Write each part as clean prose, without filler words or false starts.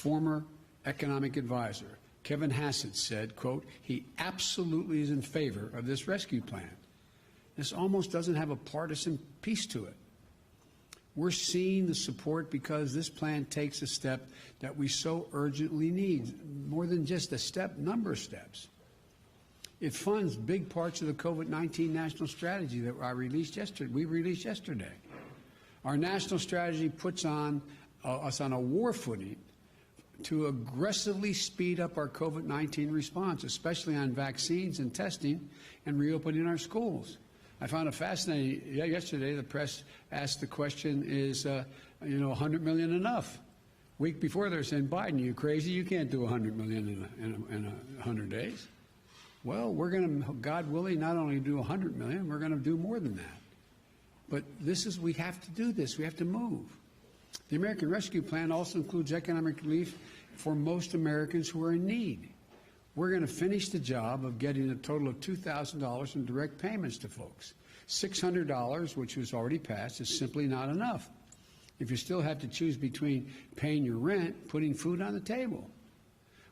former economic advisor, Kevin Hassett, said, quote, he absolutely is in favor of this rescue plan. This almost doesn't have a partisan piece to it. We're seeing the support because this plan takes a step that we so urgently need, more than just a step, number of steps. It funds big parts of the COVID-19 national strategy that we released yesterday. Our national strategy puts us on a war footing to aggressively speed up our COVID-19 response, especially on vaccines and testing and reopening our schools. I found it fascinating. Yesterday, the press asked the question, is, $100 million enough? Week before, they're saying, Biden, you crazy? You can't do $100 million in 100 days. Well, we're going to, God willing, not only do $100 million, we're going to do more than that. But we have to do this. We have to move. The American Rescue Plan also includes economic relief for most Americans who are in need. We're going to finish the job of getting a total of $2,000 in direct payments to folks. $600, which was already passed, is simply not enough if you still have to choose between paying your rent, putting food on the table.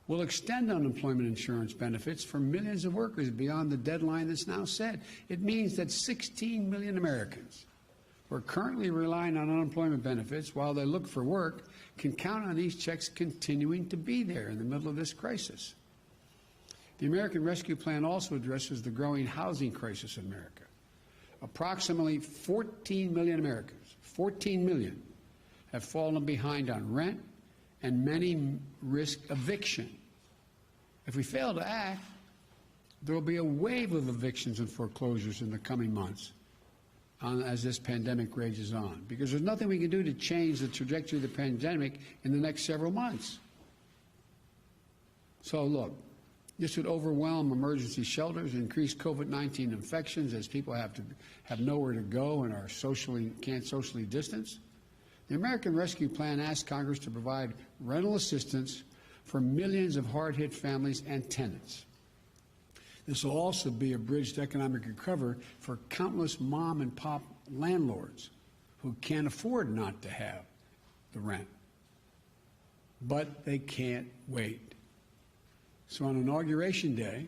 We'll extend unemployment insurance benefits for millions of workers beyond the deadline that's now set. It means that 16 million Americans who are currently relying on unemployment benefits while they look for work can count on these checks continuing to be there in the middle of this crisis. The American Rescue Plan also addresses the growing housing crisis in America. Approximately 14 million Americans, 14 million, have fallen behind on rent, and many risk eviction. If we fail to act, there will be a wave of evictions and foreclosures in the coming months as this pandemic rages on, because there's nothing we can do to change the trajectory of the pandemic in the next several months. So look, this would overwhelm emergency shelters, increase COVID-19 infections as people have nowhere to go and can't socially distance. The American Rescue Plan asks Congress to provide rental assistance for millions of hard-hit families and tenants. This will also be a bridge to economic recovery for countless mom-and-pop landlords who can't afford not to have the rent. But they can't wait. So on Inauguration Day,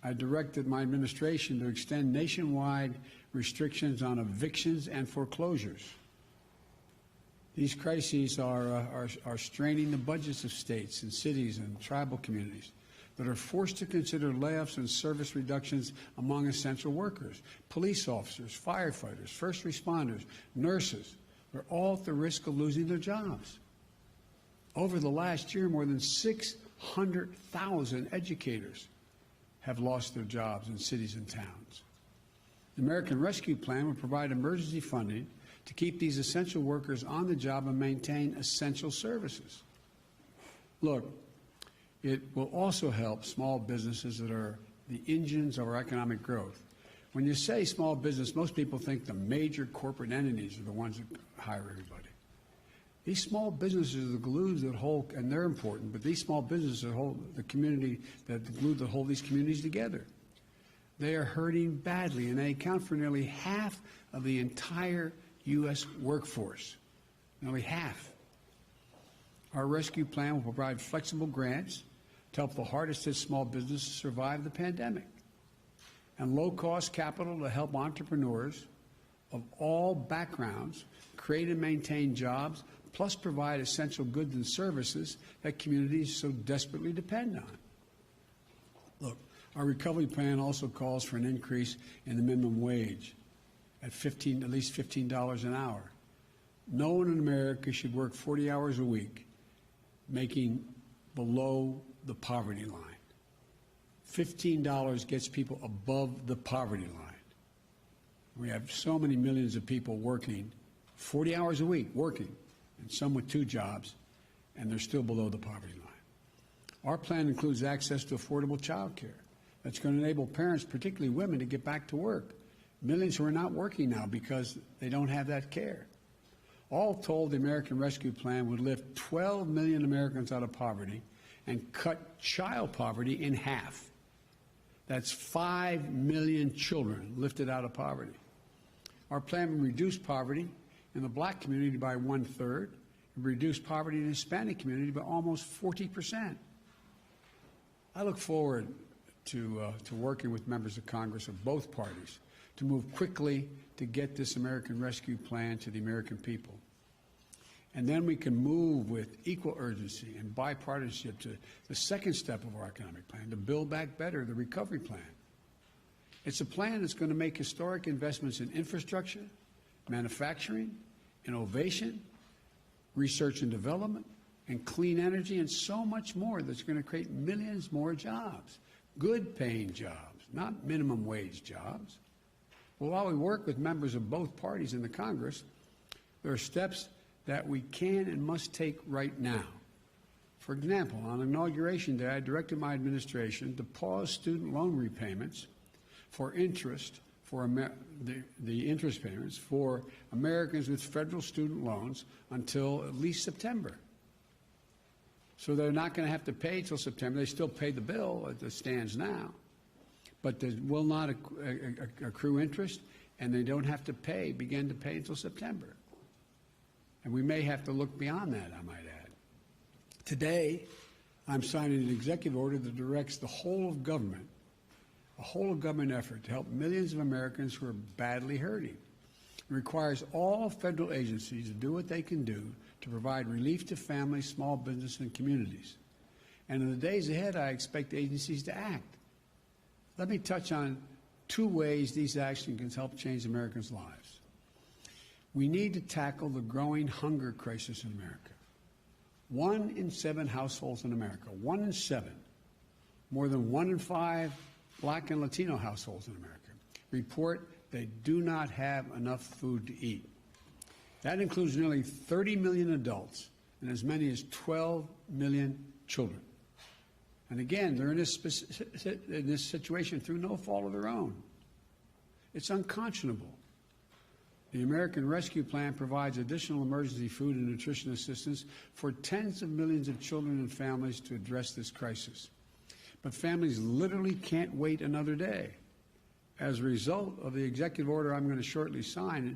I directed my administration to extend nationwide restrictions on evictions and foreclosures. These crises are straining the budgets of states and cities and tribal communities that are forced to consider layoffs and service reductions among essential workers. Police officers, firefighters, first responders, nurses are all at the risk of losing their jobs. Over the last year, more than 600,000 educators have lost their jobs in cities and towns. The American Rescue Plan will provide emergency funding to keep these essential workers on the job and maintain essential services. Look, it will also help small businesses that are the engines of our economic growth. When you say small business, most people think the major corporate entities are the ones that hire everybody. These small businesses are the glues that hold, and they're important, but these small businesses that hold the community, the glue that hold these communities together. They are hurting badly, and they account for nearly half of the entire U.S. workforce, nearly half. Our rescue plan will provide flexible grants to help the hardest hit small businesses survive the pandemic, and low-cost capital to help entrepreneurs of all backgrounds create and maintain jobs, plus provide essential goods and services that communities so desperately depend on. Look, our recovery plan also calls for an increase in the minimum wage at least $15 an hour. No one in America should work 40 hours a week making below the poverty line. $15 gets people above the poverty line. We have so many millions of people working 40 hours a week, working, and some with 2 jobs, and they're still below the poverty line. Our plan includes access to affordable child care. That's going to enable parents, particularly women, to get back to work. Millions who are not working now because they don't have that care. All told, the American Rescue Plan would lift 12 million Americans out of poverty and cut child poverty in half. That's 5 million children lifted out of poverty. Our plan will reduce poverty in the black community by 1/3, reduced poverty in the Hispanic community by almost 40%. I look forward to working with members of Congress of both parties to move quickly to get this American Rescue Plan to the American people. And then we can move with equal urgency and bipartisanship to the second step of our economic plan, to Build Back Better, the recovery plan. It's a plan that's going to make historic investments in infrastructure, manufacturing, innovation, research and development, and clean energy, and so much more that's going to create millions more jobs, good-paying jobs, not minimum wage jobs. Well, while we work with members of both parties in the Congress, there are steps that we can and must take right now. For example, on Inauguration Day, I directed my administration to pause student loan repayments for interest for the interest payments for Americans with federal student loans until at least September. So they're not going to have to pay till September. They still pay the bill as it stands now, but they will not accrue interest, and they don't have to begin to pay until September. And we may have to look beyond that, I might add. Today, I'm signing an executive order that directs the whole of government, a whole of government effort to help millions of Americans who are badly hurting. It requires all federal agencies to do what they can do to provide relief to families, small business, and communities. And in the days ahead, I expect agencies to act. Let me touch on 2 ways these actions can help change Americans' lives. We need to tackle the growing hunger crisis in America. 1 in 7 households in America, 1 in 7, more than 1 in 5 Black and Latino households in America, report they do not have enough food to eat. That includes nearly 30 million adults and as many as 12 million children. And again, they're in this situation through no fault of their own. It's unconscionable. The American Rescue Plan provides additional emergency food and nutrition assistance for tens of millions of children and families to address this crisis. But families literally can't wait another day. As a result of the executive order I'm going to shortly sign,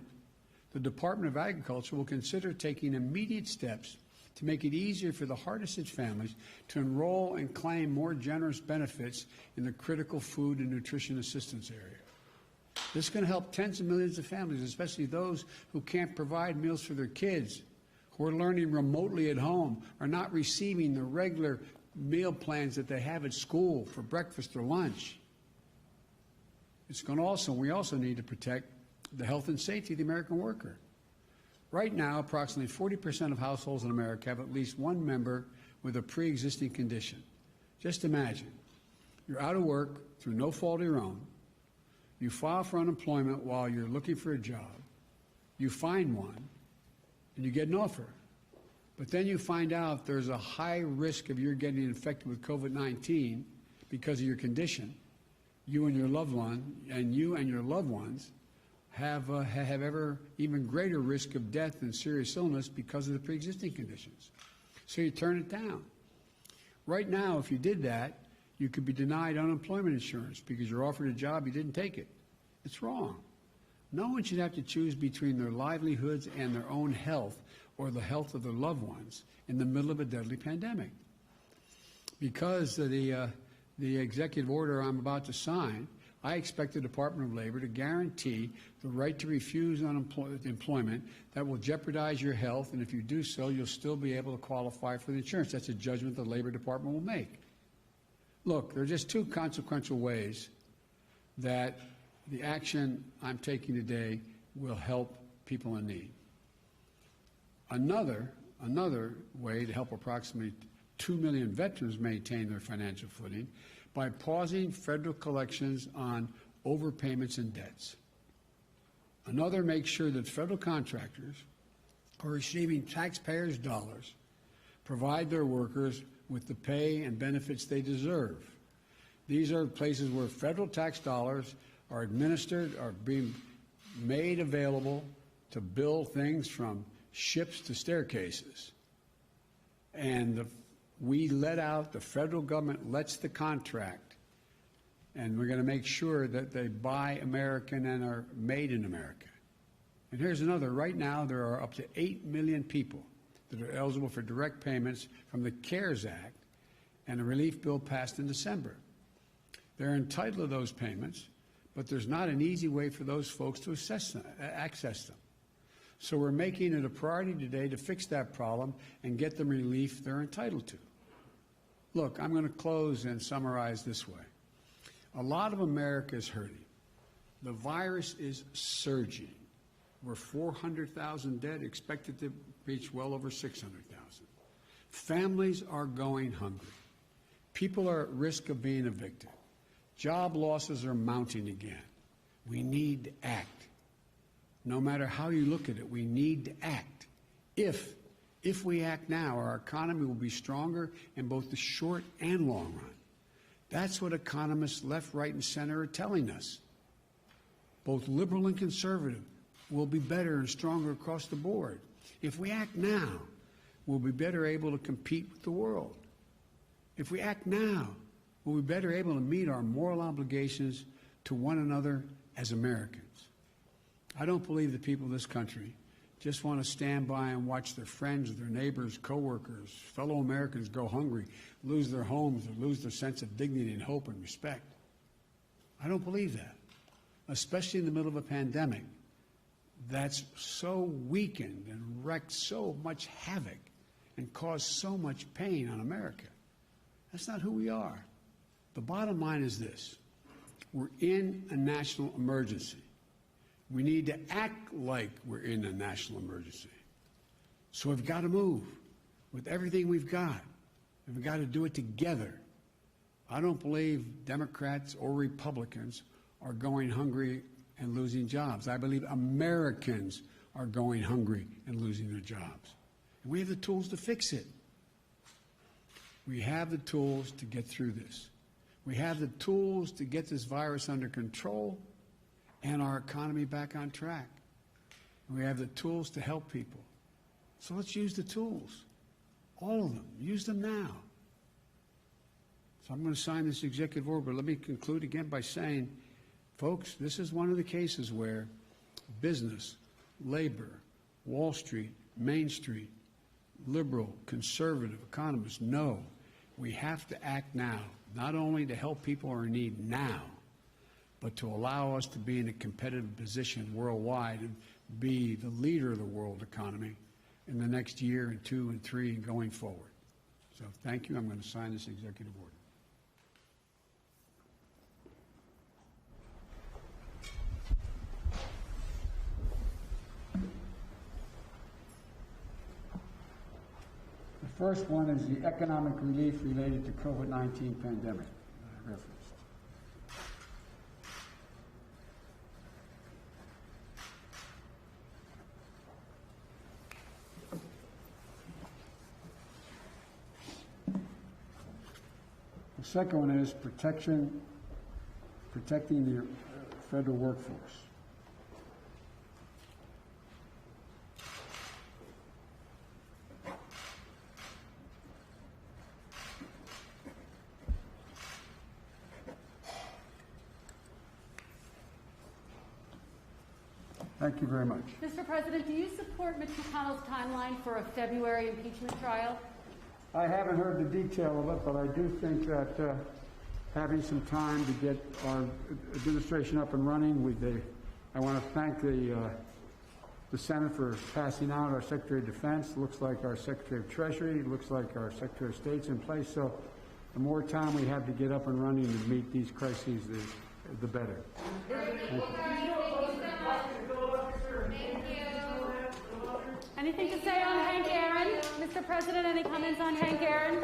the Department of Agriculture will consider taking immediate steps to make it easier for the hardest hit families to enroll and claim more generous benefits in the critical food and nutrition assistance area. This is going to help tens of millions of families, especially those who can't provide meals for their kids, who are learning remotely at home, are not receiving the regular meal plans that they have at school for breakfast or lunch. We also need to protect the health and safety of the American worker. Right now, approximately 40% of households in America have at least one member with a pre-existing condition. Just imagine, you're out of work through no fault of your own. You file for unemployment while you're looking for a job. You find one, and you get an offer. But then you find out there's a high risk of your getting infected with COVID-19 because of your condition. You and your loved ones have ever even greater risk of death and serious illness because of the pre-existing conditions. So you turn it down. Right now, if you did that, you could be denied unemployment insurance because you're offered a job, you didn't take it. It's wrong. No one should have to choose between their livelihoods and their own health or the health of their loved ones in the middle of a deadly pandemic. Because of the executive order I'm about to sign, I expect the Department of Labor to guarantee the right to refuse employment that will jeopardize your health, and if you do so, you'll still be able to qualify for the insurance. That's a judgment the Labor Department will make. Look, there are just 2 consequential ways that the action I'm taking today will help people in need. Another way to help approximately 2 million veterans maintain their financial footing by pausing federal collections on overpayments and debts. Another makes sure that federal contractors who are receiving taxpayers' dollars provide their workers with the pay and benefits they deserve. These are places where federal tax dollars are administered, are being made available to build things from ships to staircases. And the federal government lets the contract, and we're going to make sure that they buy American and are made in America. And here's another. Right now, there are up to 8 million people that are eligible for direct payments from the CARES Act and a relief bill passed in December. They're entitled to those payments, but there's not an easy way for those folks to access them. So we're making it a priority today to fix that problem and get them relief they're entitled to. Look, I'm going to close and summarize this way. A lot of America is hurting. The virus is surging. We're 400,000 dead, expected to reach well over 600,000. Families are going hungry. People are at risk of being evicted. Job losses are mounting again. We need to act. No matter how you look at it, we need to act. If we act now, our economy will be stronger in both the short and long run. That's what economists left, right, and center are telling us. Both liberal and conservative will be better and stronger across the board. If we act now, we'll be better able to compete with the world. If we act now, we'll be better able to meet our moral obligations to one another as Americans. I don't believe the people of this country just want to stand by and watch their friends, their neighbors, coworkers, fellow Americans go hungry, lose their homes, or lose their sense of dignity and hope and respect. I don't believe that, especially in the middle of a pandemic that's so weakened and wreaked so much havoc and caused so much pain on America. That's not who we are. The bottom line is this: we're in a national emergency. We need to act like we're in a national emergency. So we've got to move with everything we've got, and we've got to do it together. I don't believe Democrats or Republicans are going hungry and losing jobs. I believe Americans are going hungry and losing their jobs. And we have the tools to fix it. We have the tools to get through this. We have the tools to get this virus under control and our economy back on track. And we have the tools to help people. So let's use the tools, all of them. Use them now. So I'm going to sign this executive order, but let me conclude again by saying, folks, this is one of the cases where business, labor, Wall Street, Main Street, liberal, conservative economists know we have to act now, not only to help people who are in need now, but to allow us to be in a competitive position worldwide and be the leader of the world economy in the next year and 2 and 3 and going forward. So thank you. I'm going to sign this executive order. The first one is the economic relief related to COVID-19 pandemic referenced. The second one is protecting the federal workforce. Thank you very much. Mr. President, do you support Mitch McConnell's timeline for a February impeachment trial? I haven't heard the detail of it, but I do think that having some time to get our administration up and running, I want to thank the Senate for passing out our Secretary of Defense. Looks like our Secretary of Treasury. Looks like our Secretary of State's in place. So the more time we have to get up and running and meet these crises, the better. Thank you. Anything to say on Hank Aaron? Mr. President, any comments on Hank Aaron?